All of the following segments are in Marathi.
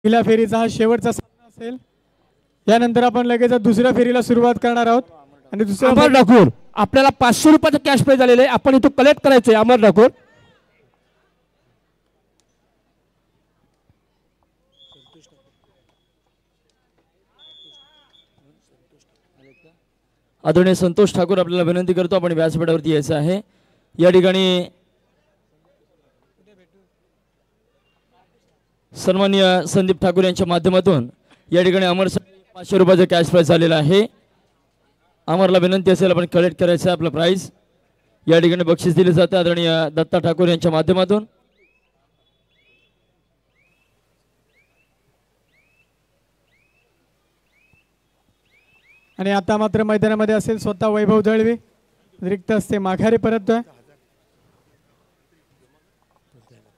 पहिल्या फेरीचा हा शेवटचा सामना असेल। यानंतर आपण लगेच दुसऱ्या फेरीला सुरुवात करणार आहोत आणि दुसरा अमर ठाकूर आपल्याला 500 रुपयाचं कॅश प्राइज आलेलं आहे, आपण इथं कलेक्ट करायचंय। अमर ठाकूर आदरणीय संतोष ठाकूर आपल्याला विनंती करतो आपण व्यासपीठावरती यायचं आहे। या ठिकाणी सन्माननीय संदीप ठाकूर यांच्या माध्यमातून या ठिकाणी अमर 500 रुपयाचं कॅश प्राइज झालेलं आहे। अमरला विनंती असेल आपण कलेक्ट करायचं आपलं प्राइज। या ठिकाणी बक्षीस दिले जाते आदरणीय दत्ता ठाकूर यांच्या माध्यमातून। आणि आता मात्र मैदानामध्ये असेल स्वतः वैभव दळवी, रिक्त असते माघारी परततोय।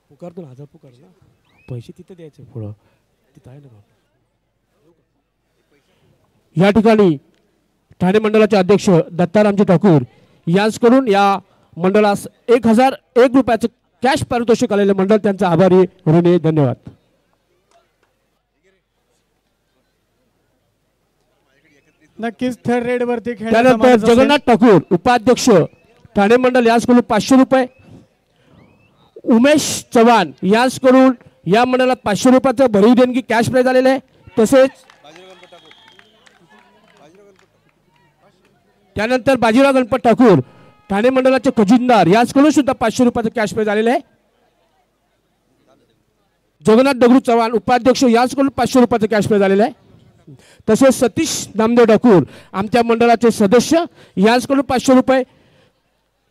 पुकारतो 1000 पुकार ना, पैसे तिथे द्यायचे पुढं तिथं आहे ना। या ठिकाणी ठाणे मंडळाचे अध्यक्ष दत्तारामजी ठाकूर यांच्याकडून या मंडळास 1001 रुपयाचं कॅश पारितोषिक आलेले मंडळ त्यांचा आभारी ऋणी धन्यवाद। नक्कीच थर्ड रेड वरती त्यानंतर जगन्नाथ ठाकूर उपाध्यक्ष ठाणे मंडळ यांच्याकडून 500 रुपये, उमेश चव्हाण यांच्याकडून या मंडळात 500 रुपयाचं भरीव देणगी कॅश प्राइज आलेलं आहे। तसेच त्यानंतर बाजीराव गणपत ठाकूर ठाणे मंडळाचे खजिनदार यांच्याकडून सुद्धा 500 रुपयाचं कॅश प्राइज आलेलं आहे। जगन्नाथ दगडू चव्हाण उपाध्यक्ष यांच्याकडून 500 रुपयाचं कॅश प्राइज आलेलं आहे। तसेच सतीश नामदेव ठाकूर आमच्या मंडळाचे सदस्य यांच्याकडून 500 रुपये,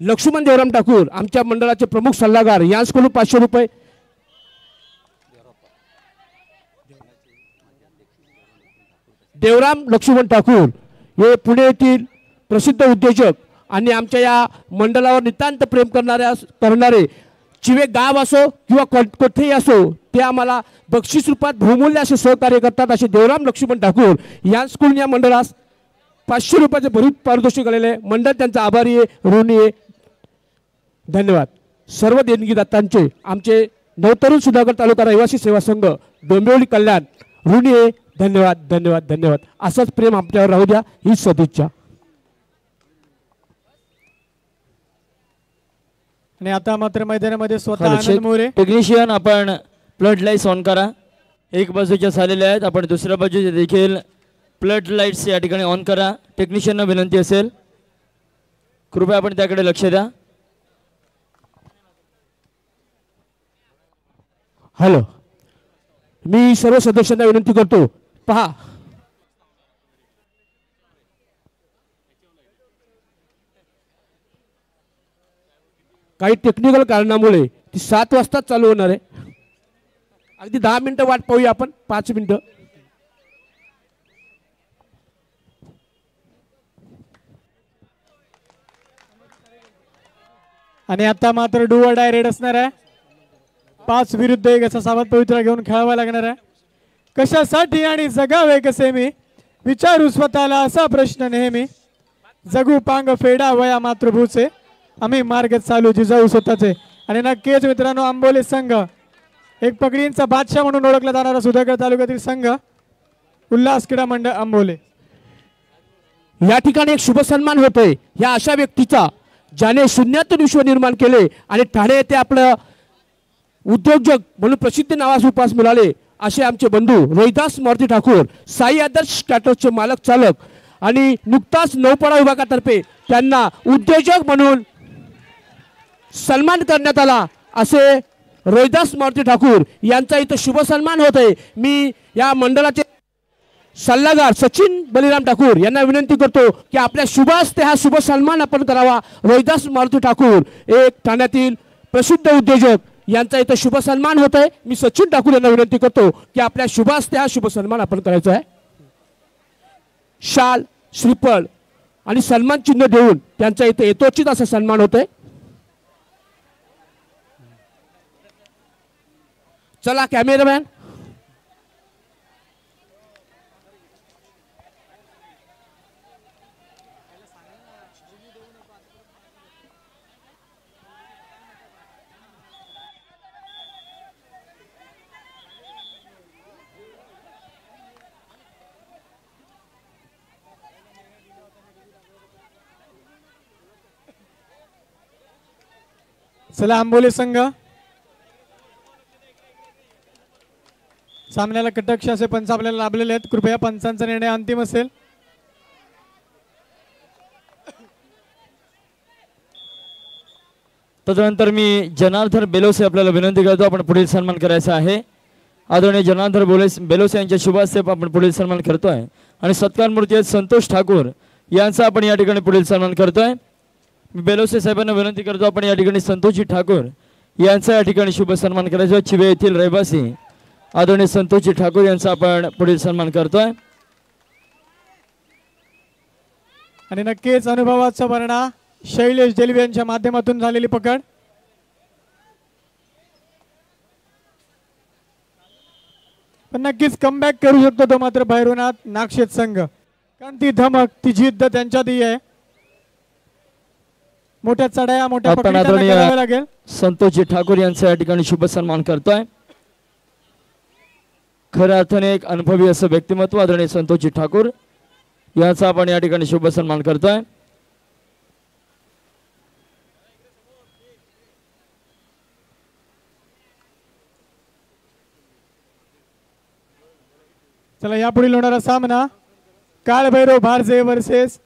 लक्ष्मण देवराम ठाकूर आमच्या मंडळाचे प्रमुख सल्लागार यांच्याकडून 500 रुपये, देवराम लक्ष्मण ठाकूर हे पुणे येथील प्रसिद्ध उद्योजक आणि आमच्या या मंडळावर नितांत प्रेम करणारे चिवे गाव असो किंवा कोठेही असो ते आम्हाला बक्षीस रूपात बहुमूल्य असे सहकार्य करतात। असे देवराम लक्ष्मण ठाकूर यांच्याकडून या मंडळास 500 रुपयाचे भरीव पारितोषिक आलेले मंडळ त्यांचा आभारी आहे, ऋणी आहे, धन्यवाद। सर्व देणगीदात्यांचे आमचे नवतरुण सुधागड तालुका रहिवासी सेवा संघ डोंबिवली कल्याण ऋणी आहे, धन्यवाद धन्यवाद धन्यवाद। असंच प्रेम आपल्यावर राहू द्या ही सदिच्छा। आणि आता मात्र मैदानामध्ये स्वतः आनंद मोरे टेक्निशियन आपण फ्लड लाईट्स ऑन करा। एक बाजूच्या झालेल्या आहेत, आपण दुसऱ्या बाजूचे देखील फ्लड लाईट्स या ठिकाणी ऑन करा। टेक्निशियनना विनंती असेल कृपया आपण त्याकडे लक्ष द्या। हॅलो, मी सर्व सदस्यांना विनंती करतो पहा काही टेक्निकल कारणामुळे ती 7 वाजता चालू होणार आहे। अगदी 10 मिनिटं वाट पाहूया आपण, 5 मिनिटं। आणि आता मात्र डू ऑर डाय रेड असणार आहे। 5 विरुद्ध 1 असा सावध पवित्रा घेऊन खेळावा लागणार आहे। कशासाठी आणि जगावे कसे मी विचारू स्वतःला असा प्रश्न नेहमी, जगू पांग फेडा वया मातृभूचे आम्ही मार्ग चालू जिजाऊ स्वतःचे। आणि नक्कीच मित्रांनो आंबोली संघ एक पकडींचा बादशाह म्हणून ओळखला जाणारा सुधागड तालुक्यातील संघ उल्हास क्रीडा मंडळ आंबोले या ठिकाणी एक शुभ सन्मान होतोय या अशा व्यक्तीचा ज्याने शून्यातून विश्व निर्माण केले आणि ठाणे येथे आपलं उद्योजक म्हणून प्रसिद्ध नावास उपास मिळाले असे आमचे बंधू रोहिदास मारुती ठाकूर साई आदर्श कॅटर्सचे मालक चालक आणि नुकताच नौपाडा विभागातर्फे त्यांना उद्योजक म्हणून सन्मान करण्यात आला। असे रोहिदास मारुती ठाकूर यांचा इथं शुभ सन्मान होत आहे। मी या मंडळाचे सल्लागार सचिन बलिराम ठाकूर यांना विनंती करतो की आपल्या शुभ हस्ते हा शुभ सन्मान आपण करावा। रोहिदास मारुती ठाकूर एक ठाण्यातील प्रसिद्ध उद्योजक यांचा इथं शुभ सन्मान होत आहे। मी सचिन ठाकूर यांना विनंती करतो की आपल्या शुभ हस्ते हा शुभ सन्मान आपण करायचा आहे। शाल, श्रीफळ आणि सन्मान चिन्ह देऊन त्यांचा इथं यथोचित असा सन्मान होत आहे। चला कॅमेरामॅन, चला आंबोली संघ सामन्याला कटक असे पंच आपल्याला लाभलेले आहेत. कृपया पंचांचा निर्णय अंतिम असेल. तदनंतर मी जनार्दन बेलोसे आपल्याला विनंती करतो आपण पुढील सन्मान करायचा आहे. आदरणीय जनार्दन बेलोसे यांच्या शुभ हस्ते आपण पुढील सन्मान करतोय आणि सत्कार मूर्ती आहेत संतोष ठाकूर यांचा आपण या ठिकाणी पुढील सन्मान करतोय. बेलोसे साहेबांना विनंती करतो आपण या ठिकाणी संतोषजी ठाकूर यांचा या ठिकाणी शुभ सन्मान करायचा. चिवे येथील रहिवासी आदरणीय संतोषजी ठाकूर यांचा आपण पुढील सन्मान करतोय. आणि नक्कीच अनुभवाचा वर्णा शैलेश देलवी यांच्या माध्यमातून झालेली पकड. पण नक्कीच कमबॅक करू शकतो तो मात्र भैरवनाथ नागशेत संघ, कारण ती धमक ती जिद्द त्यांच्यातही आहे. मोठ्या चढाया मोठ्या आपण पकडी त्यांना कराव्या लागेल. संतोषजी ठाकूर यांचा या ठिकाणी शुभ सन्मान करतोय. खऱ्या अर्थाने एक अनुभवी असं व्यक्तिमत्व आदरणीय संतोषजी ठाकूर यांचा आपण या ठिकाणी शुभ सन्मान करतोय. चला यापुढील होणारा सामना काळभैरव भारजे वर्सेस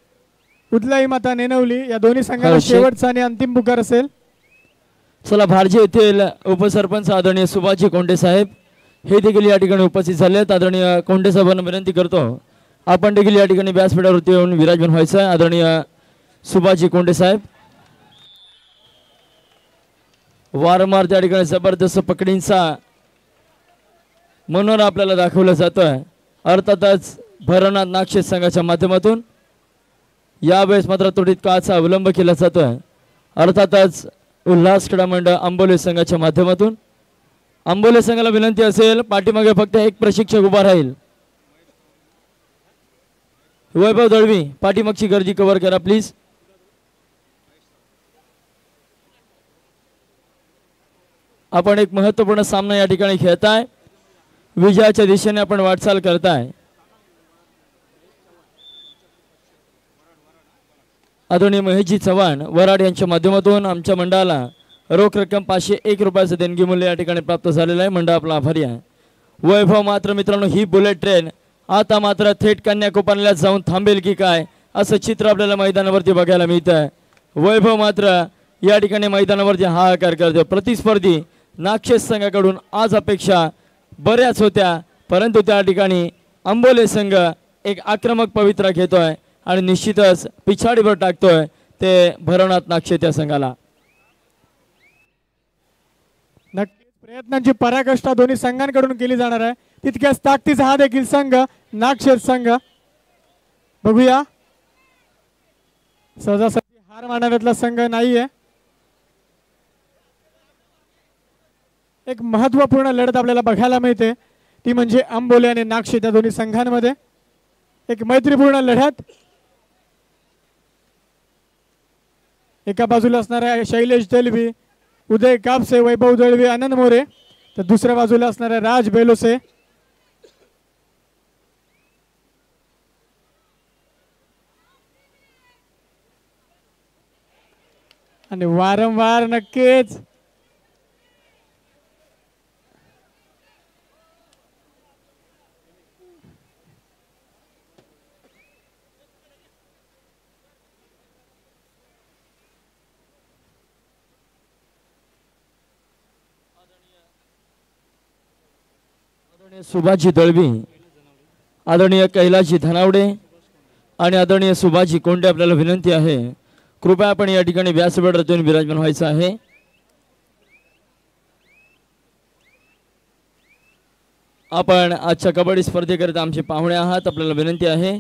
उदलाई माता नेनवली या दोन्ही संघाला शेवटचा आणि अंतिम पुकार असेल. चला भारजे येथील उपसरपंच आदरणीय सुभाषजी कोंडे साहेब हे देखील या ठिकाणी उपस्थित झाले आहेत. आदरणीय कोंडे साहेबांना विनंती करतो आपण देखील या ठिकाणी व्यासपीठावरती येऊन विराजमान व्हायचं आहे. आदरणीय सुभाषजी कोंडे साहेब वारंवार त्या ठिकाणी जबरदस्त पकडींचा मनोरा आपल्याला दाखवला जातोय. अर्थातच भैरवनाथ नागशेत संघाच्या माध्यमातून यावेळेस मात्र त्वरित काळाचा अवलंब केला जातोय. अर्थातच उल्हास क्रीडा मंडळ आंबोली संघाच्या माध्यमातून आंबोली संघाला विनंती असेल पाठीमागे फक्त एक प्रशिक्षक उभा राहील. वैभव दळवी पाठीमागची गर्दी कव्हर करा प्लीज. आपण एक महत्त्वपूर्ण सामना या ठिकाणी खेळताय. विजयाच्या दिशेने आपण वाटचाल करताय. आदरणीय महेशजी चव्हाण वराड यांच्या माध्यमातून आमच्या मंडळाला रोख रक्कम 501 रुपयाचं देणगी मूल्य या ठिकाणी प्राप्त झालेलं आहे. मंडळ आपला आभारी आहे. वैभव मात्र मित्रांनो ही बुलेट ट्रेन आता मात्र थेट कन्याकुमारीला जाऊन थांबेल की काय असं चित्र आपल्याला मैदानावरती बघायला मिळतं. वैभव मात्र या ठिकाणी मैदानावरती हाहाकार करतो. प्रतिस्पर्धी नागशेत संघाकडून आज अपेक्षा बऱ्याच होत्या, परंतु त्या ठिकाणी आंबोले संघ एक आक्रमक पवित्रा घेतोय आणि निश्चितच पिछाडीवर टाकतोय ते भैरवनाथ नागशेत या संघाला. नक्कीच प्रयत्नांची पराकाष्ठा दोन्ही संघांकडून केली जाणार आहे. तितक्याच ताकदीचा हा देखील संघ नागशेत संघ. बघूया सहजासहजी हार मानण्यातला संघ नाहीये. एक महत्त्वपूर्ण लढत आपल्याला बघायला मिळते ती म्हणजे आंबोली आणि नागशेत या दोन्ही संघांमध्ये एक मैत्रीपूर्ण लढत. एका बाजूला असणार आहे शैलेश दलवी, उदय कापसे, वैभव दळवी, आनंद मोरे, तर दुसऱ्या बाजूला असणार आहे राज बेलोसे. आणि वारंवार नक्कीच सुभाषजी दळवी, आदरणीय कैलासजी धनावडे आणि आदरणीय सुभाषजी कोंडे आपल्याला विनंती आहे कृपया आपण या ठिकाणी व्यासपीठातून विराजमान व्हायचं आहे. आपण आजच्या कबड्डी स्पर्धेकरिता आमचे पाहुणे आहात. आपल्याला विनंती आहे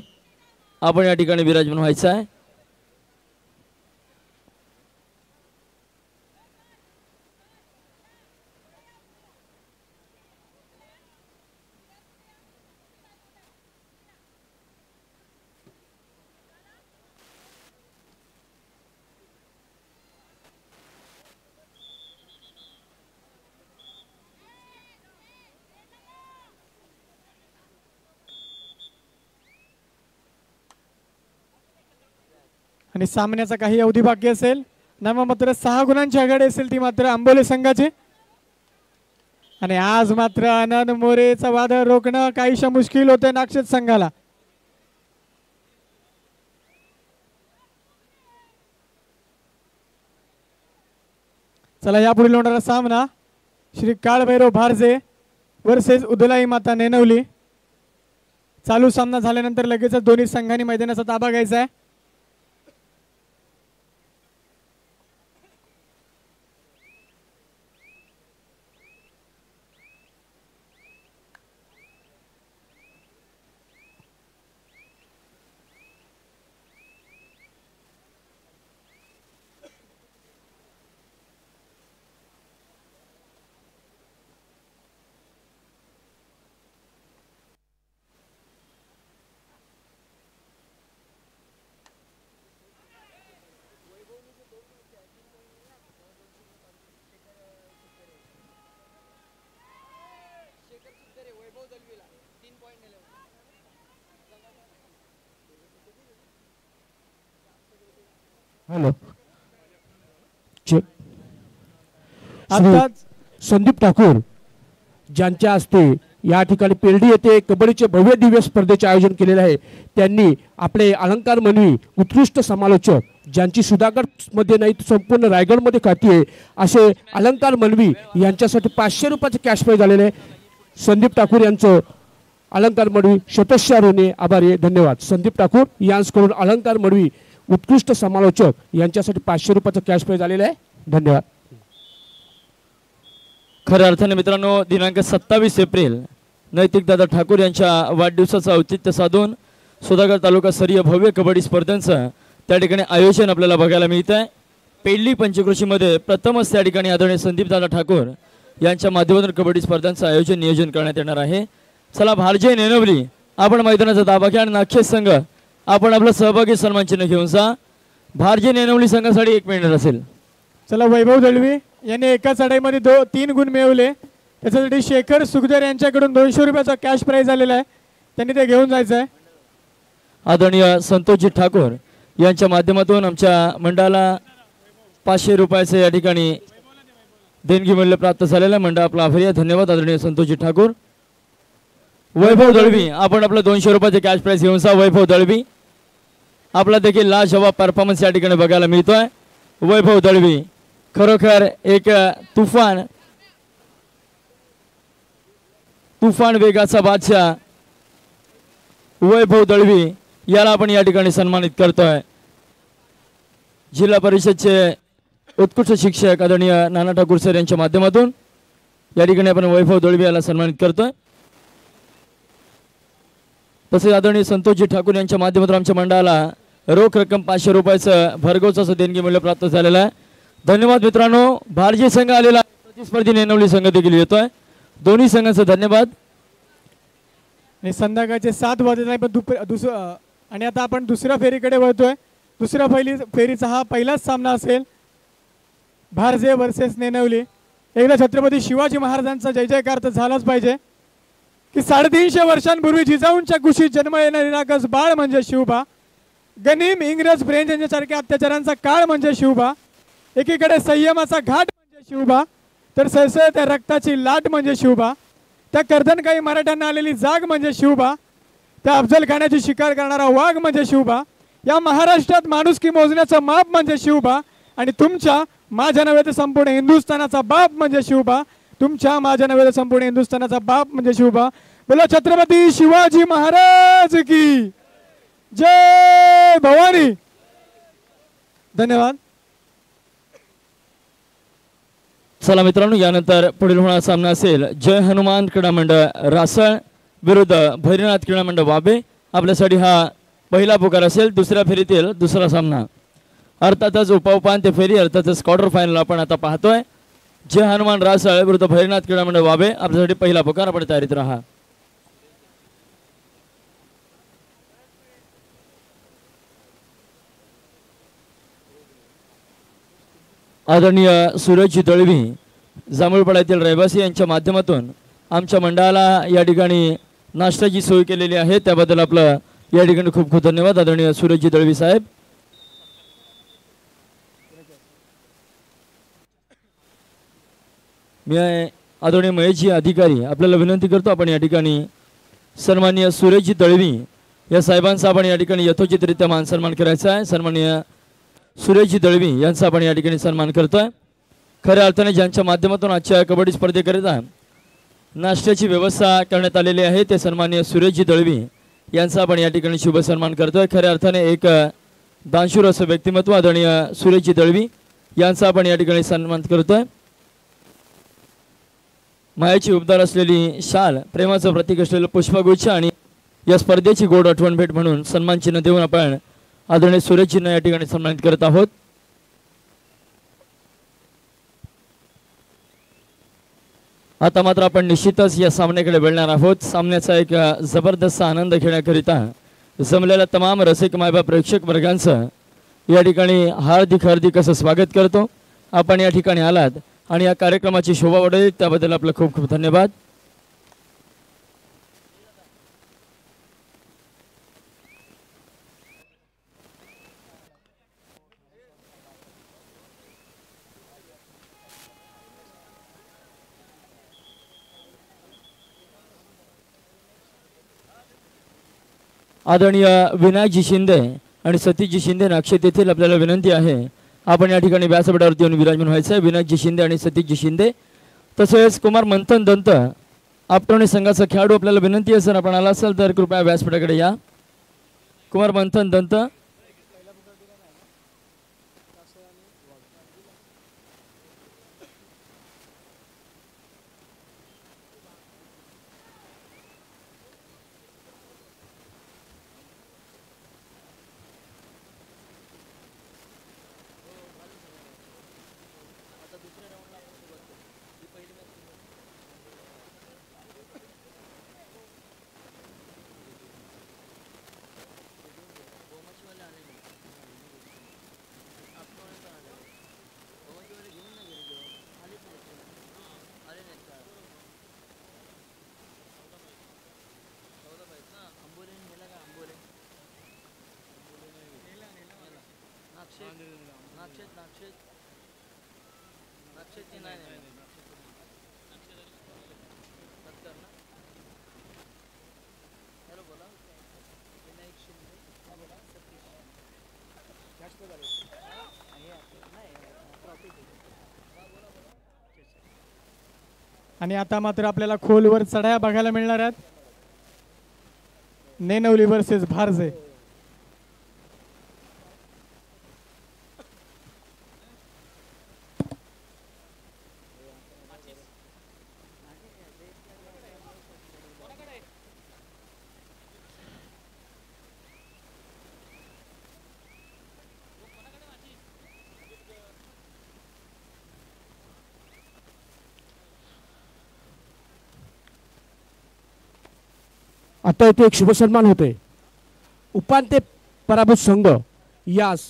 आपण या ठिकाणी विराजमान व्हायचं आहे. आणि सामन्याचा काही अवधी बाकी असेल. मात्र 6 गुणांची आघाडी असेल ती मात्र आंबोली संघाची. आणि आज मात्र आनंद मोरेचा वादळ रोखणं काहीशा मुश्किल होते नागशेत संघाला. चला यापुढील होणारा सामना श्री काळभैरव भारजे वर्सेस उदलाई माता नेनवली. चालू सामना झाल्यानंतर लगेचच दोन्ही संघांनी मैदानाचा ताबा घ्यायचा आहे. हॅलो आताच संदीप ठाकूर ज्यांच्या हस्ते या ठिकाणी पेरडी येथे कबड्डीचे भव्य दिव्य स्पर्धेचे आयोजन केलेले आहे. त्यांनी आपले अलंकार मनवी उत्कृष्ट समालोचक ज्यांची सुधागड मध्ये नाही तर संपूर्ण रायगडमध्ये ख्याती आहे असे अलंकार मनवी यांच्यासाठी 500 रुपयाचे कॅश प्राइज झालेले आहे. संदीप ठाकूर यांचं अलंकार मनवी शतशः ऋणी आभारी आहे. धन्यवाद. संदीप ठाकूर यांच्याकडून अलंकार मनवी उत्कृष्ट समालोचक यांच्यासाठी 500 रुपयाचं कॅश प्राइज आलेलं आहे. धन्यवाद. खऱ्या अर्थाने मित्रांनो दिनांक 27 एप्रिल नैतिक दादा ठाकूर यांच्या वाढदिवसाचं औचित्य साधून सुधागड तालुका स्तरीय भव्य कबड्डी स्पर्धांचं त्या ठिकाणी आयोजन आपल्याला बघायला मिळत आहे. पेडली पंचकृषीमध्ये प्रथमच त्या ठिकाणी आदरणीय संदीप दादा ठाकूर यांच्या माध्यमातून कबड्डी स्पर्धांचं आयोजन नियोजन करण्यात येणार आहे. चला भारजे नेनवली आपण मैदानाचा ताबा घ्या आणि नागशेत संघ आपण आपलं सहभागी सन्मान चिन्ह घेऊन जा. भारजे नेनवली संघासाठी 1 मिनिट असेल. चला वैभव दळवी यांनी एकाच लढाईमध्ये 3 गुण मिळवले. त्याच्यासाठी शेखर सुखदर यांच्याकडून 200 रुपयाचा कॅश प्राइज आलेला आहे. त्यांनी ते घेऊन जायचं आहे. आदरणीय संतोषजी ठाकूर यांच्या माध्यमातून आमच्या मंडळाला 500 रुपयाचे या ठिकाणी देणगी मूल्य प्राप्त झालेलं आहे. मंडळ आपला आभारी आहे. धन्यवाद आदरणीय संतोषजी ठाकूर. वैभव दळवी आपण आपलं 200 रुपयाचे कॅश प्राइज घेऊन जा. वैभव दळवी आपला देखील लाजवाब परफॉर्मन्स या ठिकाणी बघायला मिळतोय. वैभव दळवी खरोखर एक तुफान वेगाचा बादशाह वैभव दळवी याला आपण या ठिकाणी सन्मानित करतोय. जिल्हा परिषदचे उत्कृष्ट शिक्षक आदरणीय नाना ठाकूर सर यांच्या माध्यमातून या ठिकाणी आपण वैभव दळवी याला सन्मानित करतोय. तसेच आदरणीय संतोषजी ठाकूर यांच्या माध्यमातून आमच्या मंडळाला रोख रक्कम 500 रुपयाचं भरघोस असं देणगी मूल्य प्राप्त झालेलं आहे. धन्यवाद मित्रांनो. भारतीय संघ आलेला प्रतिस्पर्धी नेनवली संघ देखील येतोय. दोन्ही संघांचं धन्यवाद. आणि संध्याकाळचे 7 वाजत आहे पण आणि आता आपण दुसऱ्या फेरीकडे वळतोय. दुसऱ्या फेरीचा हा पहिलाच सामना असेल. भारजे वर्सेस नेनवली. एकदा छत्रपती शिवाजी महाराजांचा जय जयकार तर झालाच पाहिजे की 350 वर्षांपूर्वी जिजाऊंच्या कुशीत जन्मलेला निरागस बाळ म्हणजे शिवबा. गनिम इंग्रज फ्रेंच यांच्यासारख्या अत्याचारांचा काळ म्हणजे शिवबा. एकीकडे संयमाचा घाट म्हणजे शिवबा तर सळसळत्या रक्ताची लाट म्हणजे शिवबा. त्या कर्दनकाई मराठ्यांना आलेली जाग म्हणजे शिवबा. त्या अफजल खानाची शिकार करणारा वाघ म्हणजे शिवबा. या महाराष्ट्रात माणुसकी मोजण्याचं माप म्हणजे शिवबा. आणि तुमच्या माझ्या नव्हे तर संपूर्ण हिंदुस्थानाचा बाप म्हणजे शिवबा. तुमच्या माझ्या नव्हे तर संपूर्ण हिंदुस्थानाचा बाप म्हणजे शिवबा. बोला छत्रपती शिवाजी महाराज की जय भवानी. धन्यवाद. चला मित्रांनो यानंतर पुढील होणारा सामना असेल जय हनुमान क्रीडा मंडळ रासळ विरुद्ध भैरनाथ क्रीडा मंडळ वाबे. आपल्यासाठी हा पहिला पुकार असेल. दुसऱ्या फेरीतील दुसरा सामना अर्थातच उपउपांत्य फेरी अर्थातच क्वार्टर फायनल आपण आता पाहतोय. जय हनुमान रासळ विरुद्ध भैरनाथ क्रीडा मंडळ वाबे. आपल्यासाठी पहिला पुकार. आपण तयारीत राहा. आदरणीय सूरजजी दळवी जांभूळपाड्यातील रहिवासी यांच्या माध्यमातून आमच्या मंडळाला या ठिकाणी नाश्त्याची सोय केलेली आहे. त्याबद्दल आपलं या ठिकाणी खूप खूप धन्यवाद आदरणीय सूरजजी दळवी साहेब. मी आदरणीय महेशजी अधिकारी आपल्याला विनंती करतो आपण या ठिकाणी सन्माननीय सुरेशजी दळवी या साहेबांचा आपण या ठिकाणी यथोचितरित्या मान सन्मान करायचा आहे। सन्माननीय सुरेशजी दळवी यांचा आपण या ठिकाणी सन्मान करतोय। खऱ्या अर्थाने ज्यांच्या माध्यमातून आजच्या कबड्डी स्पर्धेकरिता नाश्त्याची व्यवस्था करण्यात आलेली आहे ते सन्माननीय सुरेशजी दळवी यांचा आपण या ठिकाणी शुभ सन्मान करतोय। खऱ्या अर्थाने एक दानशूर असं व्यक्तिमत्व आदरणीय सुरेशजी दळवी यांचा आपण या ठिकाणी सन्मान करतोय। मायाची उपदार असलेली शाल, प्रेमाचं प्रतीक असलेलं पुष्पगुच्छ आणि या स्पर्धेची गोड आठवण भेट म्हणून सन्मान चिन्ह देऊन आपण आदरणीय सुरेशजींना या ठिकाणी सन्मानित करत आहोत। आता मात्र आपण निश्चितच या सामन्याकडे वळणार आहोत। सामन्याचा एक जबरदस्त आनंद घेण्याकरिता जमलेल्या तमाम रसिक मायबाप प्रेक्षक वर्गांचं या ठिकाणी हार्दिक असं स्वागत करतो। आपण या ठिकाणी आलात आणि या कार्यक्रमाची शोभा वाढवली त्याबद्दल आपलं खूप खूप धन्यवाद। आदरणीय विनायकजी शिंदे आणि सतीशजी शिंदे नागशेत येथील आपल्याला विनंती आहे आपण या ठिकाणी व्यासपीठावरती येऊन विराजमान व्हायचं आहे। विनायकजी शिंदे आणि सतीशजी शिंदे तसेच कुमार मंथन दंत आपटवणे संघाचा खेळाडू आपल्याला विनंती आहे सर आपण आला असाल तर कृपया व्यासपीठाकडे या। कुमार मंथन दंत आणि आता मात्र आपल्याला खोलवर चढाया बघायला मिळणार आहेत। नेनवली वर्सेस भारजे। आता इथे एक शुभ सन्मान होते। उपांत्य पराभूत संघ यास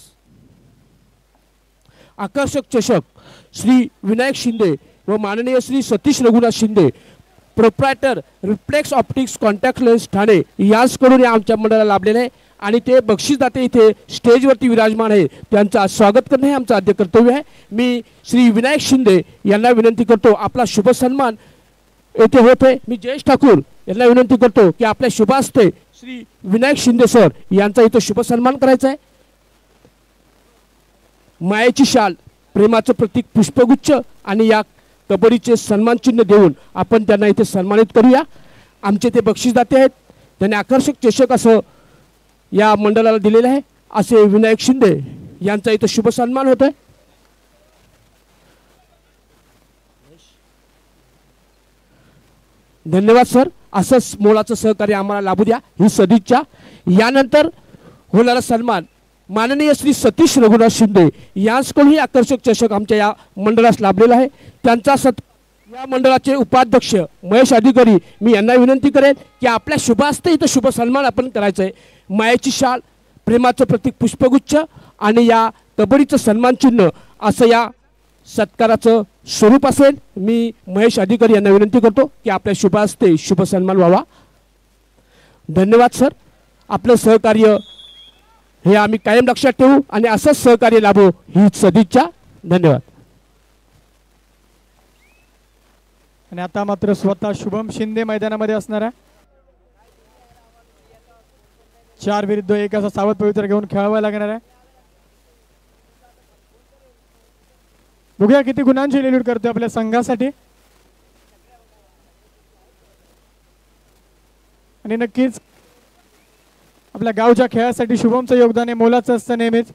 आकर्षक चषक श्री विनायक शिंदे व माननीय Shri Satish Raghunath Shinde proprietor reflex optics contact lens Thane यांकडून आमच्या मंडळाला लाभलेले आहे आणि ते बक्षीसदाते इथे स्टेजवरती विराजमान आहे। त्यांचा स्वागत करणे हे आमचं आद्य कर्तव्य आहे। मी श्री विनायक शिंदे यांना विनंती करतो आपला शुभ सन्मान येथे होते। मी जयेश ठाकूर यांना विनंती करतो की आपल्या शुभ हस्ते श्री विनायक शिंदे सर यांचा इथे शुभ सन्मान करायचा आहे। मायेची शाल, प्रेमाचं प्रतीक पुष्पगुच्छ आणि या कबड्डीचे सन्मान चिन्ह देऊन आपण त्यांना इथे सन्मानित करूया। आमचे ते बक्षीसदाते आहेत, त्यांनी आकर्षक चषक असं या मंडळाला दिलेलं आहे। असे विनायक शिंदे यांचा इथे शुभ सन्मान होतोय। धन्यवाद सर, असंच मोलाचं सहकार्य आम्हाला लाभू द्या ही सदिच्छा। यानंतर होणारा सन्मान माननीय श्री सतीश रघुनाथ शिंदे यांकडूनही आकर्षक चषक आमच्या या मंडळास लाभलेला आहे। त्यांचा या मंडळाचे उपाध्यक्ष महेश अधिकारी मी यांना विनंती करेन की आपल्या शुभ हस्ते इथं शुभ सन्मान आपण करायचं आहे। मायेची शाल, प्रेमाचं प्रतीक पुष्पगुच्छ आणि या कबड्डीचं सन्मान चिन्ह असं या सत्काराचं स्वरूप असेल। मी महेश अधिकारी यांना विनंती करतो की आपल्या शुभ हस्ते शुभ सन्मान व्हावा। धन्यवाद सर, आपलं सहकार्य हे आम्ही कायम लक्षात ठेवू आणि असंच सहकार्य लाभो ही सदिच्छा। धन्यवाद। आणि आता मात्र स्वतः शुभम शिंदे मैदानामध्ये असणार आहे. 4-1 असा सावध पवित्रा घेऊन खेळावा लागणार आहे. बघूया किती गुणांची लीड करतोय आपल्या संघासाठी. आणि नक्कीच आपल्या गावच्या खेळासाठी शुभमचं योगदान हे मोलाचं असतं नेहमीच.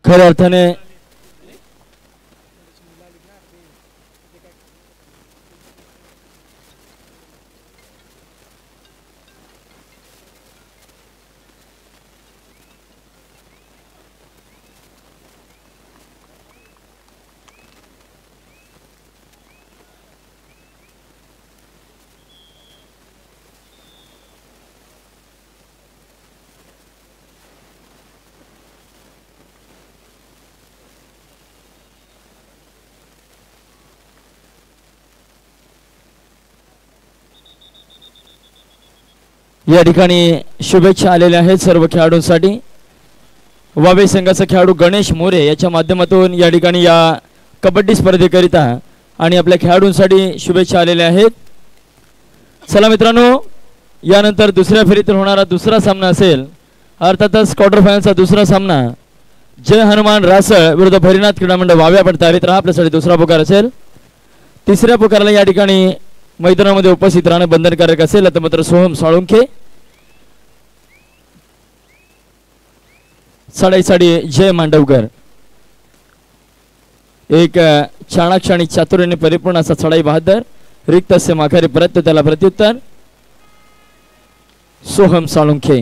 खऱ्या अर्थाने या ठिकाणी शुभेच्छा आलेल्या आहेत सर्व खेळाडूंसाठी. वावे संघाचा खेळाडू गणेश मोरे याच्या माध्यमातून या ठिकाणी या कबड्डी स्पर्धेकरिता आणि आपल्या खेळाडूंसाठी शुभेच्छा आलेल्या आहेत. चला मित्रांनो, यानंतर दुसऱ्या फेरीतील होणारा दुसरा सामना असेल. अर्थातच क्वार्टर फायनलचा दुसरा सामना जय हनुमान रासळ विरुद्ध भैरनाथ क्रीडा मंडळ वावे. आपण तयारीत राहा, आपल्यासाठी दुसरा पुकार असेल. तिसऱ्या पुकाराला या ठिकाणी मैदानामध्ये उपस्थित राहणं बंधनकारक असेल. आता मात्र सोहम साळुंखे साडेसाडी जय मांडवकर. एक चाणाक्ष आणि चातुर्याने परिपूर्ण असा चढाई बहादर. रिक्त असे माघारी परत त्याला प्रत्युत्तर सोहम साळुंखे.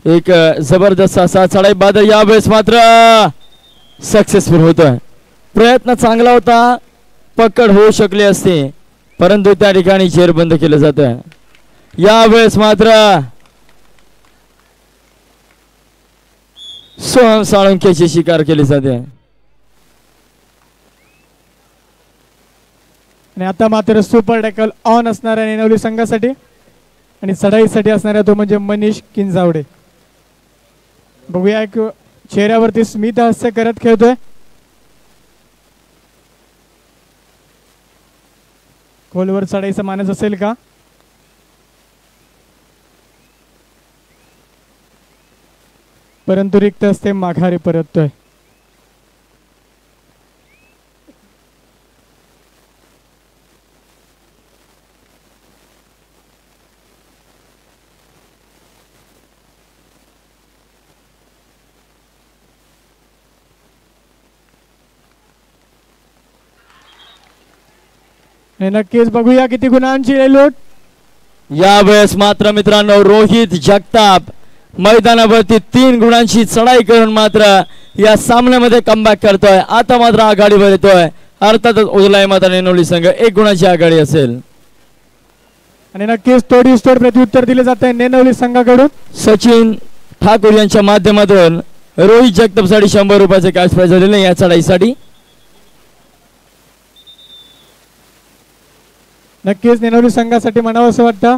एक जबरदस्त असा चढाई बहादर यावेळेस मात्र सक्सेसफुल होतोय. प्रयत्न चांगला होता, पकड होऊ शकले असते, परंतु त्या ठिकाणी जेरबंद केलं जातं. यावेळेस मात्र सोहम साळुंखेची शिकार केली जाते. आणि आता मात्र सुपर टॅकल ऑन असणाऱ्या नेनवली संघासाठी आणि चढाईसाठी असणाऱ्या तो म्हणजे मनीष किंजावडे. बघूया, एक चेहऱ्यावरती स्मित हास्य करत खेळतोय. खोलवर चढाईचा मानस असेल का? परंतु रिक्त असते माघारी परततोय. आणि नक्कीच बघूया किती गुणांची लूट. यावेळेस मात्र मित्रांनो रोहित जगताप मैदानावरती 3 गुणांची चढाई करून मात्र या सामन्यामध्ये कमबॅक करतोय. आता मात्र आघाडीवर येतोय. अर्थातच उजलाय मात्र नेनोली संघ 1 गुणाची आघाडी असेल. आणि नक्कीच तोडीस-तोड प्रत्युत्तर दिले जाते नेनवली संघाकडून. सचिन ठाकूर यांच्या माध्यमातून रोहित जगतापसाठी 100 रुपयाचे कॅश प्राइज झालेले या चढाईसाठी. नक्कीच नेनवली संघासाठी म्हणावं असं वाटतं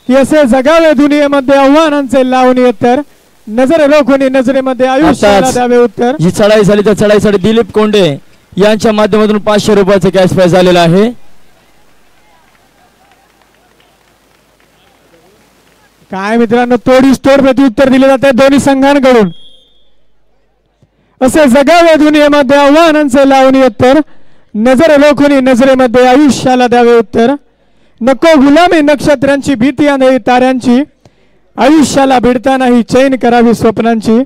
की असे जगावे दुनियेमध्ये आव्हानांचे लावणी उत्तर नजर रोखून नजरेमध्ये आयुष्याला द्यावे उत्तर. जी चढाई झाली त्या चढाईसाठी दिलीप कोंडे यांच्या माध्यमातून 500 रुपयाचे कॅश प्राइज झालेला आहे. काय मित्रांनो तोडीस-तोड प्रत्युत्तर दिले जाते दोन्ही संघांकडून. असे जगावे दुनियेमध्ये आव्हानांचे लावणी उत्तर नजर रोखून नजरेमध्ये आयुष्याला द्यावे उत्तर. नको गुलामी नक्षत्रांची भीती आणि ताऱ्यांची आयुष्याला भिडतानाही चैन करावी स्वप्नांची.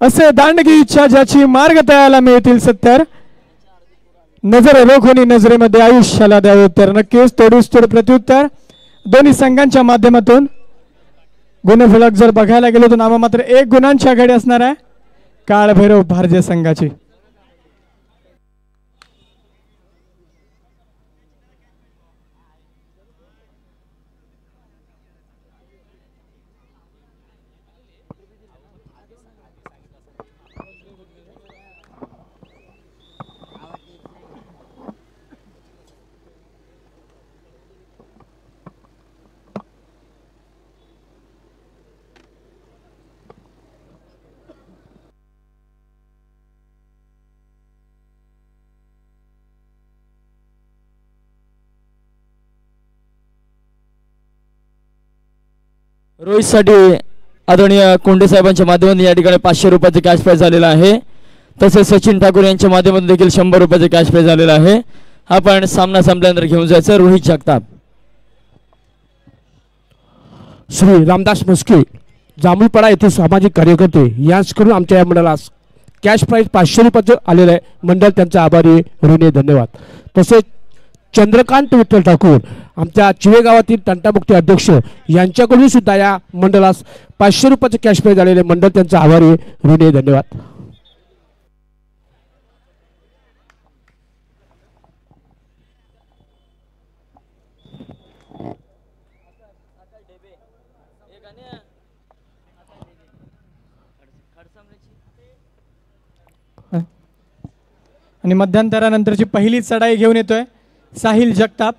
असे दांडगी इच्छा ज्याची मार्ग तयाला मिळतील सत्तर नजर रोखून नजरेमध्ये आयुष्याला द्यावे उत्तर. नक्कीच तोडीस-तोड प्रत्युत्तर दोन्ही संघांच्या माध्यमातून. गुणफलक जर बघायला गेलो तर नामा मात्र 1 गुणांची आघाडी असणार आहे काळभैरव भारतीय संघाची. रोहितसाठी आदरणीय कोंडे साहेबांच्या माध्यमातून या ठिकाणी 500 रुपयाचे कॅश प्राइज झालेला आहे. तसेच सचिन ठाकूर यांच्या माध्यमातून देखील 100 रुपयाचे कॅश प्राइज झालेला आहे. आपण सामना संपल्यानंतर घेऊन जायचं रोहित जगताप. श्री रामदास मस्के जांभूळपाडा येथे सामाजिक कार्यकर्ते यांच्याकडून आमच्या या मंडळास कॅश प्राइज 500 रुपयाचं आलेलं आहे. मंडळ त्यांचा आभारी ऋणी धन्यवाद. तसेच चंद्रकांत विठ्ठल ठाकूर आमच्या चिवे गावातील तंटामुक्ती अध्यक्ष यांच्याकडून सुद्धा या मंडळास 500 रुपयाचे कॅश प्राइज आलेले मंडळ त्यांचा आभारी ऋणी धन्यवाद. आणि मध्यंतरानंतरची पहिली चढाई घेऊन येतोय साहिल जगताप.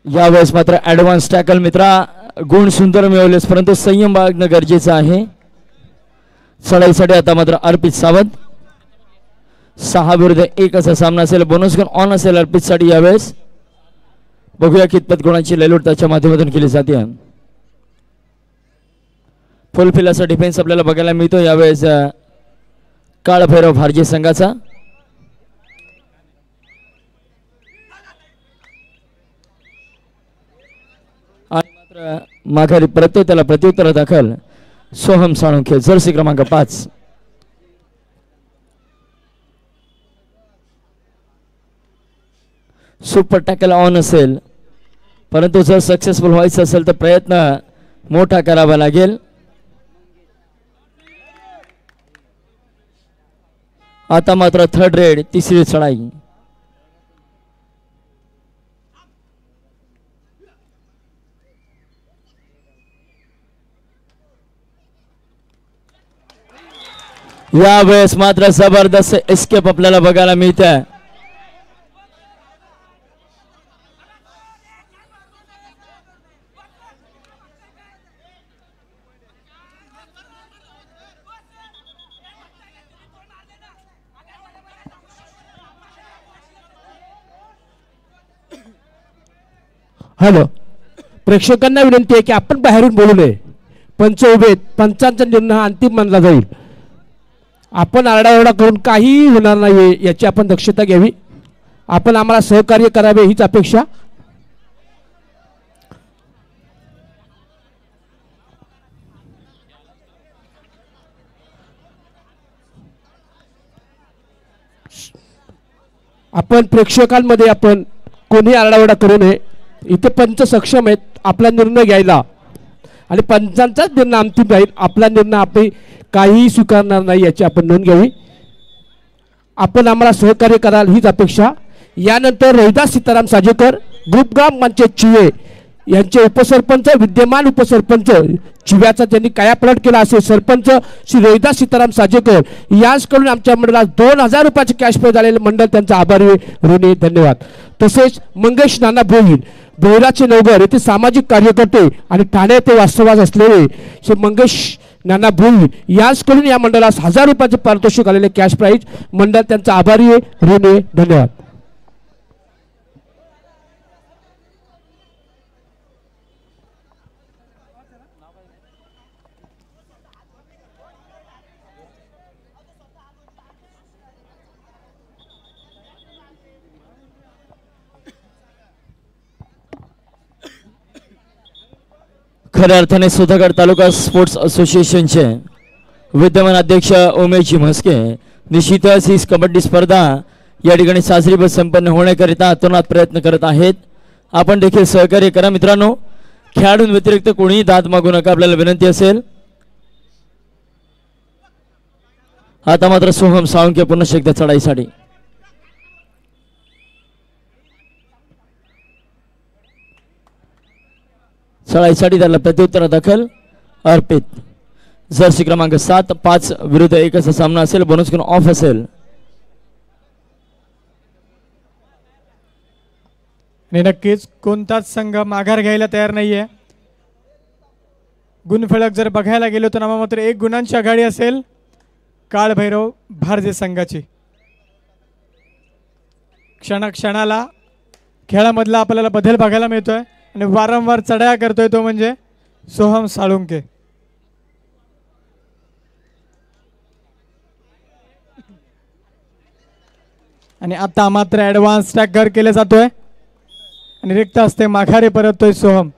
यावेळेस मात्र ऍडव्हान्स टॅकल मित्रा गुण सुंदर मिळवलेस परंतु संयम बाळगणं गरजेचं आहे. चढाईसाठी आता मात्र अर्पित सावंत 6 विरुद्ध 1 असा सामना असेल. बोनस गुण ऑन असेल अर्पित साठी. यावेळेस बघूया कितपत गुणांची लयलूट त्याच्या माध्यमातून केली जाते. फुलफिलाचा डिफेन्स आपल्याला बघायला मिळतो यावेळेस काळभैरव भारतीय संघाचा. माघारी परत त्याला प्रत्युत्तर दाखल सोहम साळुंखे जर्सी क्रमांक 5. सुपर टॅकल ऑन असेल परंतु जर सक्सेसफुल व्हायचं असेल तर प्रयत्न मोठा करावा लागेल. आता मात्र थर्ड रेड तिसरी चढाई. यावेळेस मात्र जबरदस्त एस्केप आपल्याला बघायला मिळते. हॅलो, प्रेक्षकांना विनंती आहे की आपण बाहेरून बोलू नये. पंच उभे, पंचांचा निर्णय हा अंतिम मानला जाईल. आपण आरडाओरडा करून काहीही होणार नाही याची आपण दक्षता घ्यावी. आपण आम्हाला सहकार्य करावे हीच अपेक्षा. आपण प्रेक्षकांमध्ये आपण कोणी आरडाओरडा करू नये. इथे पंच सक्षम आहेत आपला निर्णय घ्यायला आणि पंचांचाच निर्णय अंतिम राहील. आपला निर्णय आपण काहीही स्वीकारणार नाही याची आपण नोंद घ्यावी. आपण आम्हाला सहकार्य कराल हीच अपेक्षा. यानंतर रोहिदास सीताराम साजेकर, ग्रुपग्राम पंचायत चिवे यांचे उपसरपंच, विद्यमान उपसरपंच चिव्याचा त्यांनी कायापालट केला असे सरपंच श्री रोहिदास सीताराम साजेकर यांच्याकडून आमच्या मंडळात 2000 रुपयाचे कॅश प्राइज आलेले मंडळ त्यांचा आभारी ऋणी धन्यवाद. तसेच मंगेश नाना भोईर, बोईराचे नवघर येथे सामाजिक कार्यकर्ते आणि ठाणे येथे वास्तवास असलेले श्री मंगेश नाना भोईर यांच्याकडून या मंडळास 1000 रुपयाचे पारितोषिक आलेले कॅश प्राइज मंडळ त्यांचा आभारी ऋणी धन्यवाद. खऱ्या अर्थाने सुधागड तालुका स्पोर्ट्स असोसिएशनचे विद्यमान अध्यक्ष उमेशजी म्हस्के निश्चितच ही कबड्डी स्पर्धा या ठिकाणी साजरी संपन्न होण्याकरिता अतोनात प्रयत्न करत आहेत. आपण देखील सहकार्य करा मित्रांनो. खेळाडूंव्यतिरिक्त कोणीही दाद मागू नका आपल्याला विनंती असेल. आता मात्र सोहम साळुंके पुन्हा एकदा चढाईसाठी. चढाईसाठी त्याला प्रत्युत्तर दाखल अर्पित. जर्सी क्रमांक 7, 5 विरुद्ध 1 असा सामना असेल. बोनस करून ऑफ असेल. आणि नक्कीच कोणताच संघ माघार घ्यायला तयार नाहीये. गुणफलक जर बघायला गेलो तर नामामात्र 1 गुणांची आघाडी असेल काळभैरव भारजे संघाची. क्षणाला खेळामधला आपल्याला बदल बघायला मिळतोय आणि वारंवार चढाया करतोय तो म्हणजे सोहम साळुंके. आणि आता मात्र ॲडव्हान्स टॅगर केले जातोय आणि रिक्त असते माघारी परततोय सोहम.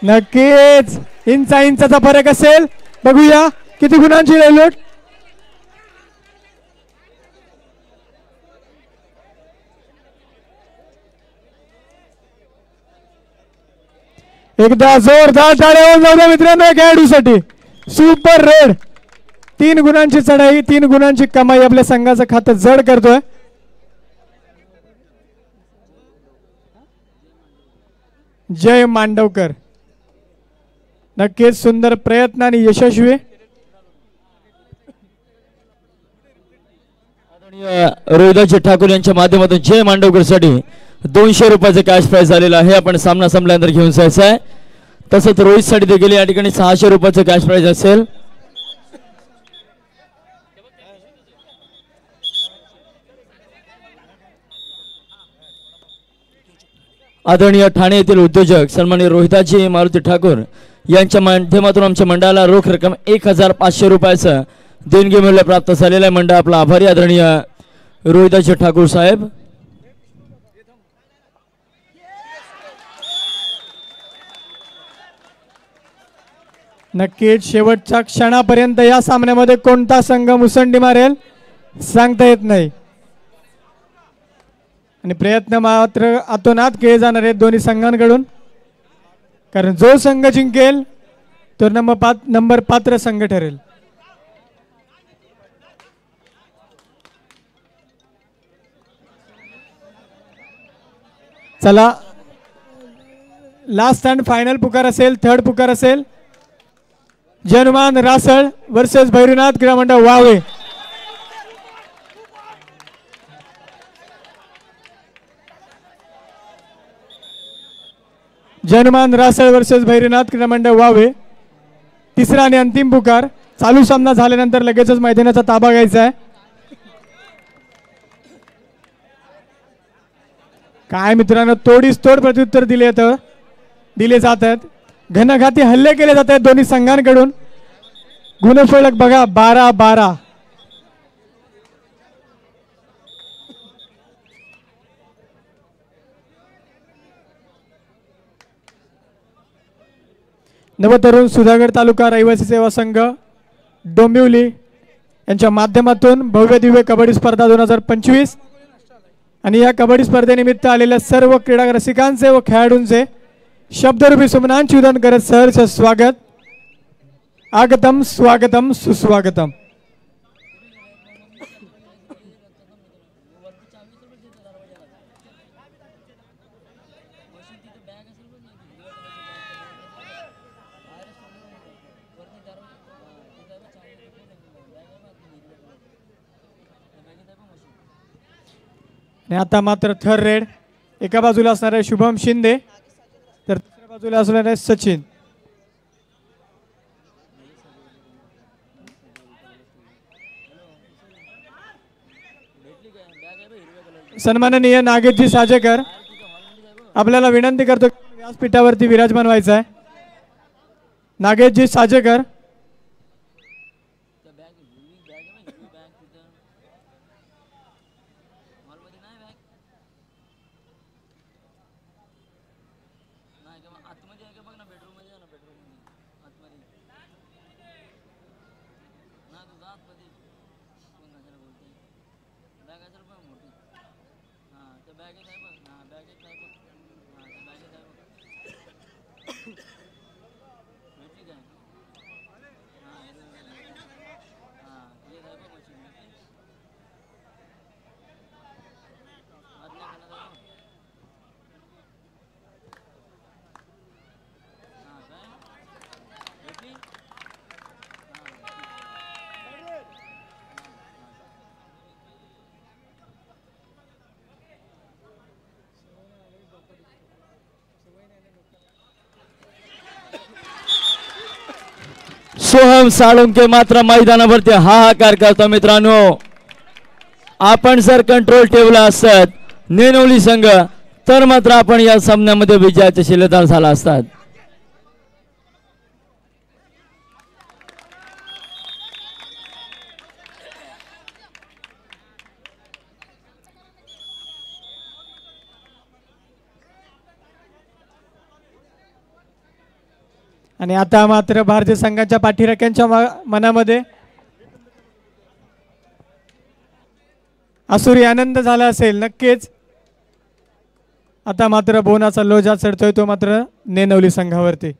नक्कीच इंचाचा फरक असेल. बघूया किती गुणांची लढत. एकदा जोरदार टाळ्या होऊन जाऊ द्या मित्रांनो खेळाडूसाठी. सुपर रेड 3 गुणांची चढाई, 3 गुणांची कमाई आपल्या संघाचं खातं जड करतोय. जय मांडवकर. नक्कीच सुंदर प्रयत्न आणि यशस्वी. रोहिदास ठाकूर यांच्या माध्यमातून जय मांडवकर साठी 200 रुपयाचं कॅश प्राइज झालेलं आहे. आपण सामना संपल्यानंतर घेऊन जायचं आहे. तसंच रोहित साठी देखील या ठिकाणी 600 रुपयाचं कॅश प्राइज असेल. आदरणीय ठाणे येथील उद्योजक सन्माननीय रोहिदासजी मारुती ठाकूर यांच्या माध्यमातून आमच्या मंडळाला रोख रक्कम 1500 रुपयाचं देणगी मूल्य प्राप्त झालेला आहे. मंडळ आपला आभारी आदरणीय रोहिदास ठाकूर साहेब. नक्कीच शेवटच्या क्षणापर्यंत या सामन्यामध्ये कोणता संघ मुसंडी मारेल सांगता येत नाही आणि प्रयत्न मात्र अतोनात केले जाणार आहेत दोन्ही संघांकडून, कारण जो संघ जिंकेल तो नंबर पात्र संघ ठरेल. चला लास्ट अँड फायनल पुकार असेल, थर्ड पुकार असेल. जनुमान रासळ वर्सेस भैरवनाथ क्रीडा मंडळ वावे. जनुमान रासळ वर्सेस भैरवनाथ क्रीडा मंडळ वावे. तिसरा आणि अंतिम पुकार. चालू सामना झाल्यानंतर लगेचच मैदानाचा ताबा घ्यायचा आहे. काय मित्रांनो, तोडीस तोड प्रत्युत्तर दिले जात आहेत. घनघाती हल्ले केले जात आहेत दोन्ही संघांकडून. गुणफलक बघा 12-12. नवतरुण सुधागड तालुका रहिवासी सेवा संघ डोंबिवली यांच्या माध्यमातून भव्य दिव्य कबड्डी स्पर्धा 2025 आणि या कबड्डी स्पर्धेनिमित्त आलेल्या सर्व क्रीडा रसिकांचे व खेळाडूंचे शब्दरूपी सुमनांची उधळण करत सहर्ष स्वागत. आगतम स्वागतम सुस्वागतम. आणि आता मात्र थर्ड रेड. एका बाजूला असणार आहे शुभम शिंदे तर दुसऱ्या बाजूला असणार आहे सचिन. सन्माननीय नागेशजी साजेकर आपल्याला विनंती करतो व्यासपीठावरती विराजमान व्हायचं आहे. नागेशजी साजेकर. सोहम साळुंके मात्र मैदानावरती हाहाकार करतो. मित्रांनो, आपण जर कंट्रोल ठेवला असत नेनवली संघ तर मात्र आपण या सामन्यामध्ये विजयाचे शिलेदार झाला असतात. आणि आता मात्र भारतीय संघाच्या पाठीराख्यांच्या मनामध्ये आसुरी आनंद झाला असेल नक्कीच. आता मात्र बोनाचा लोजा चढतोय तो मात्र नेनवली संघावरती.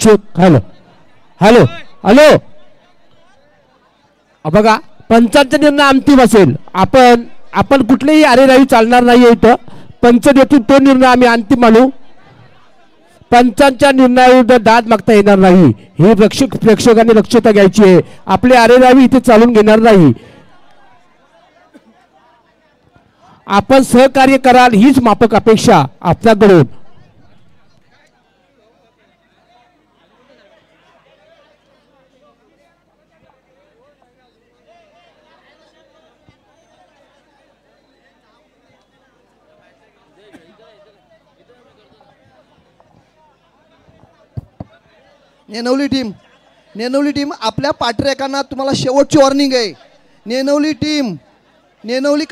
हॅलो हॅलो हॅलो बघा, पंचांचा निर्णय अंतिम असेल. आपण आपण कुठलेही अरेरावी चालणार नाही इथं. पंच देतील तो निर्णय आम्ही अंतिम मानू. पंचांच्या निर्णयाविरुद्ध दाद मागता येणार नाही. हे प्रेक्षकांनी दक्षता घ्यायची आहे. आपले अरेरावी इथे चालून घेणार नाही. आपण सहकार्य कराल हीच माफक अपेक्षा आपल्याकडून. नेनवली टीम आपल्या पाठरेखांना तुम्हाला शेवटची वॉर्निंग आहे. नेनवली टीम, नेनवली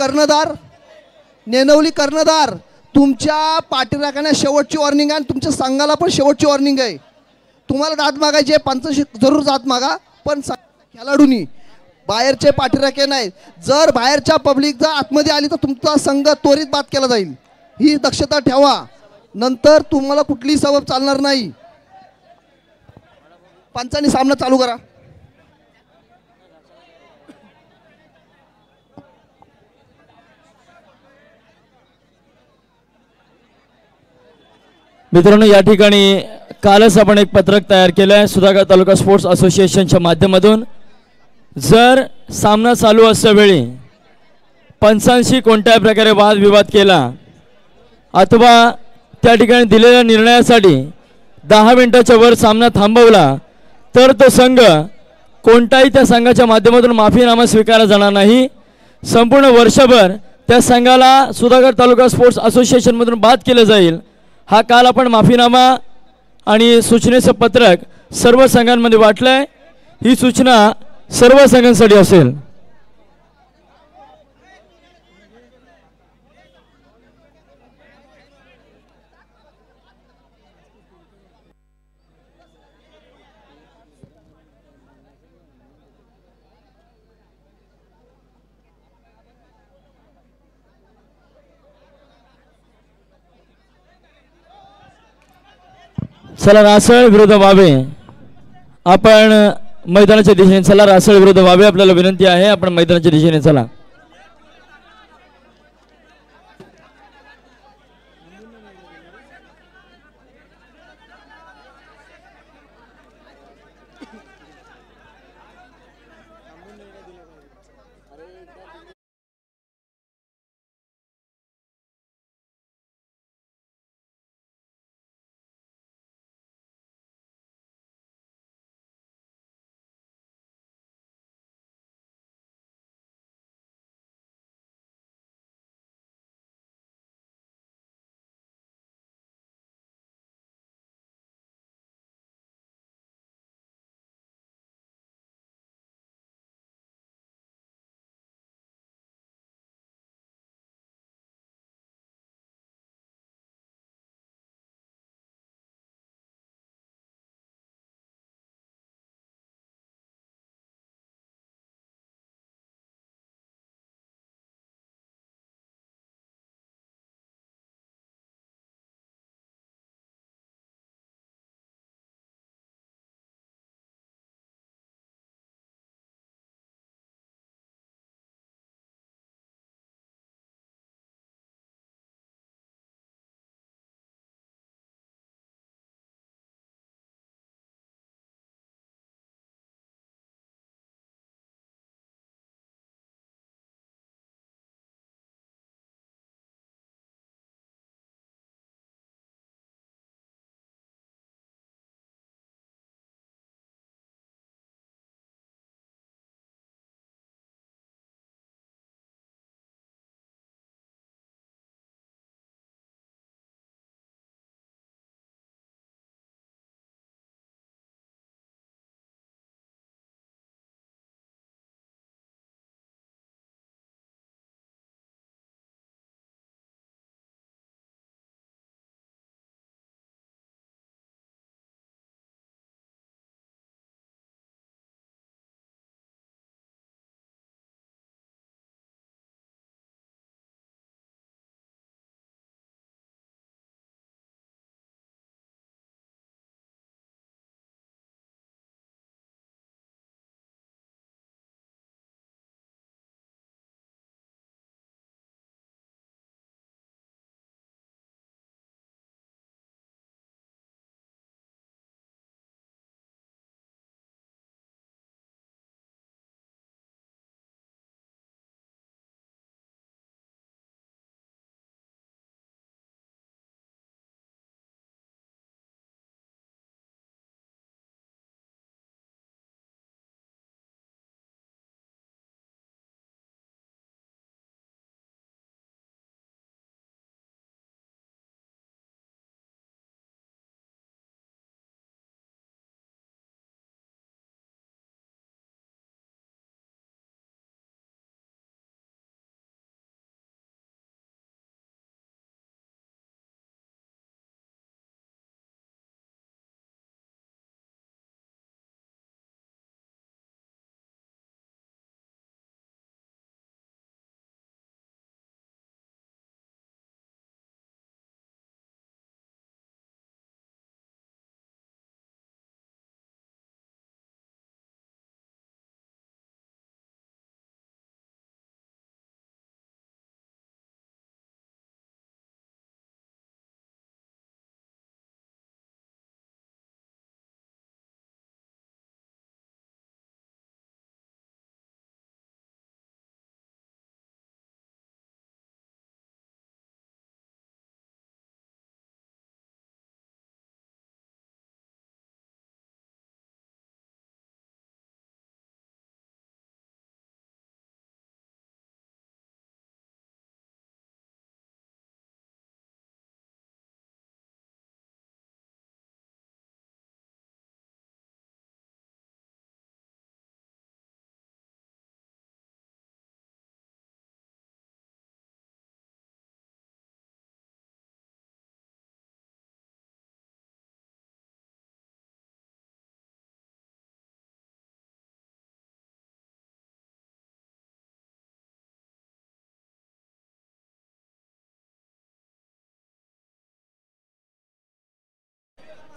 कर्णधार तुमच्या पाठीराखांना शेवटची वॉर्निंग आहे आणि तुमच्या संघाला पण शेवटची वॉर्निंग आहे. तुम्हाला दाद मागायची आहे, पंचांशी जरूर दाद मागा, पण खेळाडूंनी बाहेरचे पाठीराखे नाही. जर बाहेरच्या पब्लिक जर आतमध्ये आली तर तुमचा संघ त्वरित बाद केला जाईल. ही दक्षता ठेवा, नंतर तुम्हाला कुठलीही सबब चालणार नाही. पंचांनी सामना चालू करा. मित्रांनो, या ठिकाणी कालच आपण एक पत्रक तयार केलं आहे सुधागड तालुका स्पोर्ट्स असोसिएशनच्या माध्यमातून. जर सामना चालू असल्यावेळी पंचांशी कोणत्याही प्रकारे वादविवाद केला अथवा त्या ठिकाणी दिलेल्या निर्णयासाठी 10 मिनिटाच्या वर सामना थांबवला तर तो संघ कोणताही त्या संघाच्या माध्यमातून माफीनामा स्वीकारला जाणार नाही. संपूर्ण वर्षभर त्या संघाला सुधागड तालुका स्पोर्ट्स असोसिएशनमधून बाद केलं जाईल. हा काल आपण माफीनामा आणि सूचनेचं पत्रक सर्व संघांमध्ये वाटलं आहे. ही सूचना सर्व संघांसाठी असेल. चला, रासळ विरुद्ध वावे. आपण मैदानाच्या दिशेने चला. रासळ विरुद्ध वावे, आपल्याला विनंती आहे आपण मैदानाच्या दिशेने चला.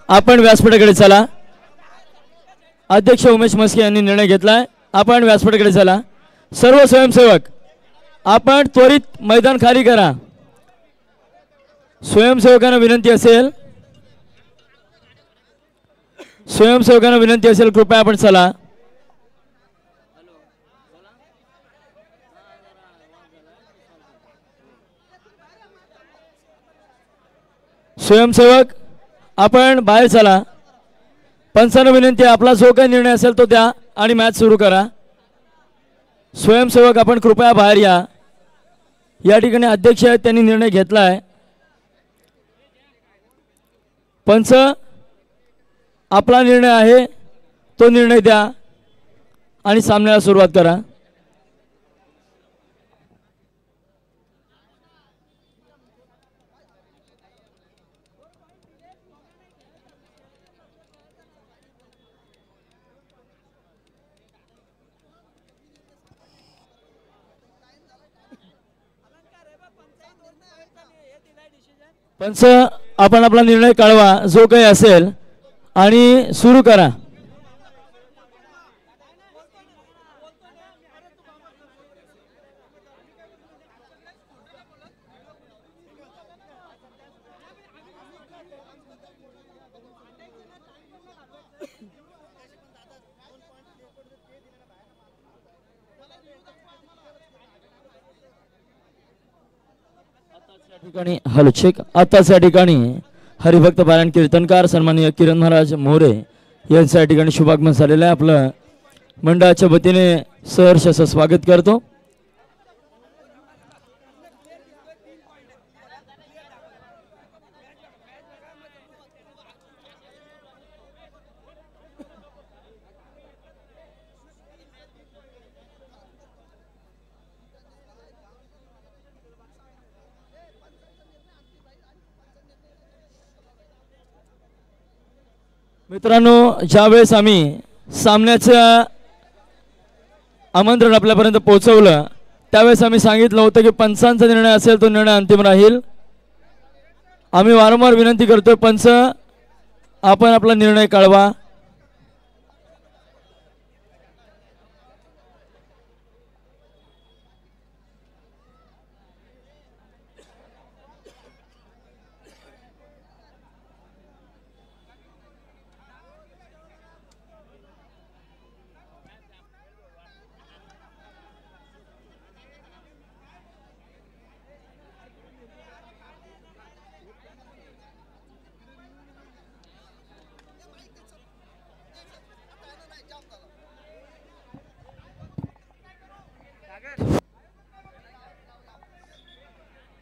आपण व्यासपीठाकडे चला. अध्यक्ष उमेश मस्के यांनी निर्णय घेतलाय. आपण व्यासपीठाकडे चला. सर्व स्वयंसेवक आपण त्वरित मैदान खाली करा. स्वयंसेवकांना विनंती असेल कृपया आपण चला. स्वयंसेवक आपण बाहेर चला. पंचांना विनंती आहे, आपला जो काही निर्णय असेल तो द्या आणि मॅच सुरू करा. स्वयंसेवक आपण कृपया बाहेर या. या ठिकाणी अध्यक्ष आहेत, त्यांनी निर्णय घेतला आहे. पंच आपला निर्णय आहे तो निर्णय द्या आणि सामन्याला सुरुवात करा. पंच आपण आपला निर्णय कळवा जो काही असेल आणि सुरू करा. Hello check. आताच या ठिकाणी हरिभक्त पारायण कीर्तनकार सन्माननीय किरण महाराज मोरे यांच्या ठिकाणी शुभागमन झालेलं आहे. आपलं मंडळाच्या वतीने सहर्ष असं स्वागत करतो. मित्रांनो, ज्यावेळेस आम्ही सामन्याचं आमंत्रण आपल्यापर्यंत पोहोचवलं त्यावेळेस आम्ही सांगितलं होतं की पंचांचा निर्णय असेल तो निर्णय अंतिम राहील. आम्ही वारंवार विनंती करतोय, पंच आपण आपला निर्णय कळवा.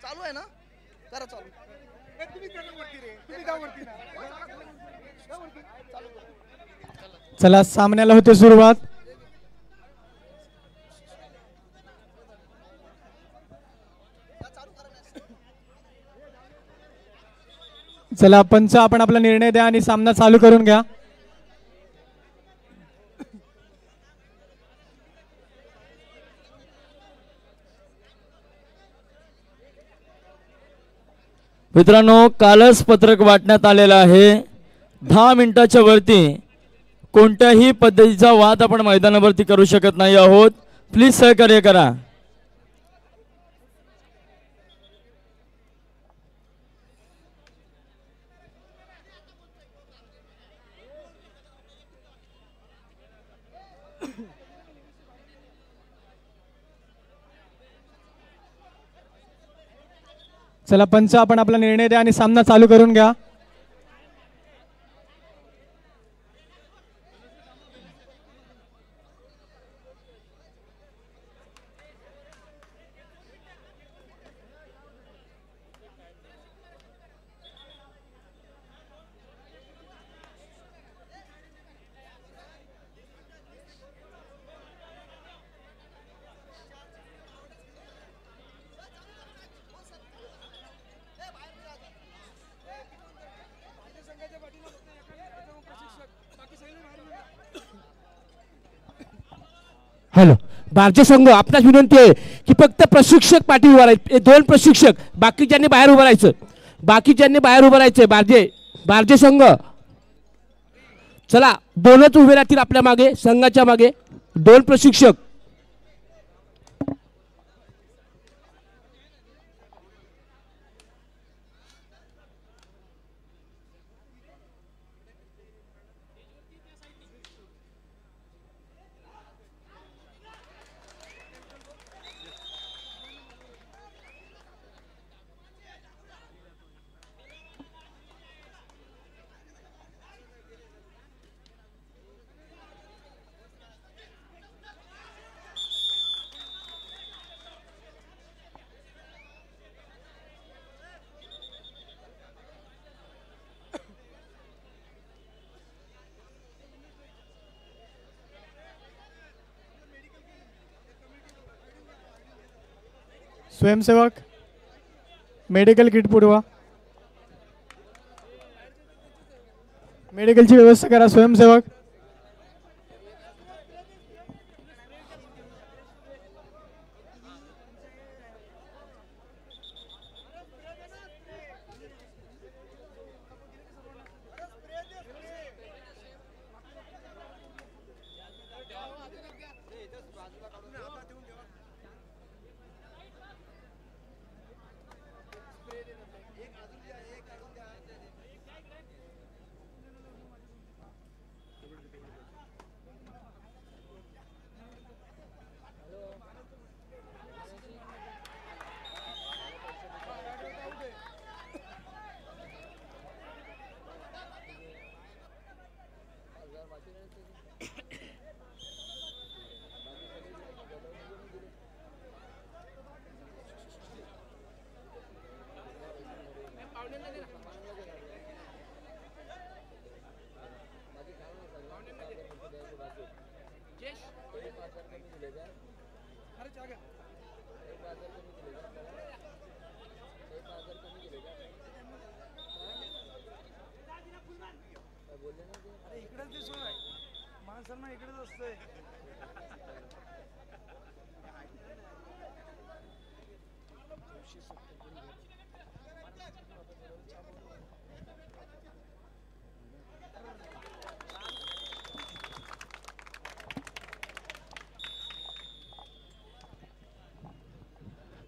चालू आहे ना, करा चालू. चला सामन्याला होते सुरुवात. चला पंच आपण आपला निर्णय द्या आणि सामना चालू करून घ्या. मित्रांनो, कालच पत्रक वाटण्यात आलेलं आहे. 10 मिनिटाच्या वरती कोणत्याही पद्धतीचा वाद आपण मैदानावरती करू शकत नाही आहोत. प्लीज सहकार्य करा. चला पंच आपण आपला निर्णय द्या आणि सामना चालू करून घ्या. हॅलो, बारजे संघ आपणास विनंती आहे की फक्त प्रशिक्षक पाठी उभा राहायचे. 2 प्रशिक्षक, बाकीच्यांनी बाहेर उभं राहायचं. बाकीच्यांनी बाहेर उभं राहायचं. बारजे संघ चला दोनच उभे राहतील आपल्या मागे, संघाच्या मागे 2 प्रशिक्षक. स्वयंसेवक मेडिकल किट पुरवा. मेडिकलची व्यवस्था करा स्वयंसेवक.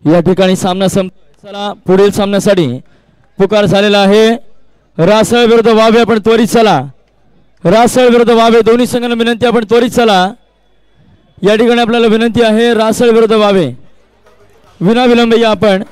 या ठिकाणी सामना चला पुढील सामन्यासाठी पुकार झालेला आहे. रासळ विरुद्ध वावे. आपण त्वरित चला. रासळ विरुद्ध वावे दोन्ही संघांना विनंती, आपण त्वरित चला. या ठिकाणी आपल्याला विनंती आहे रासळ विरुद्ध वावे, विना विलंब या आपण.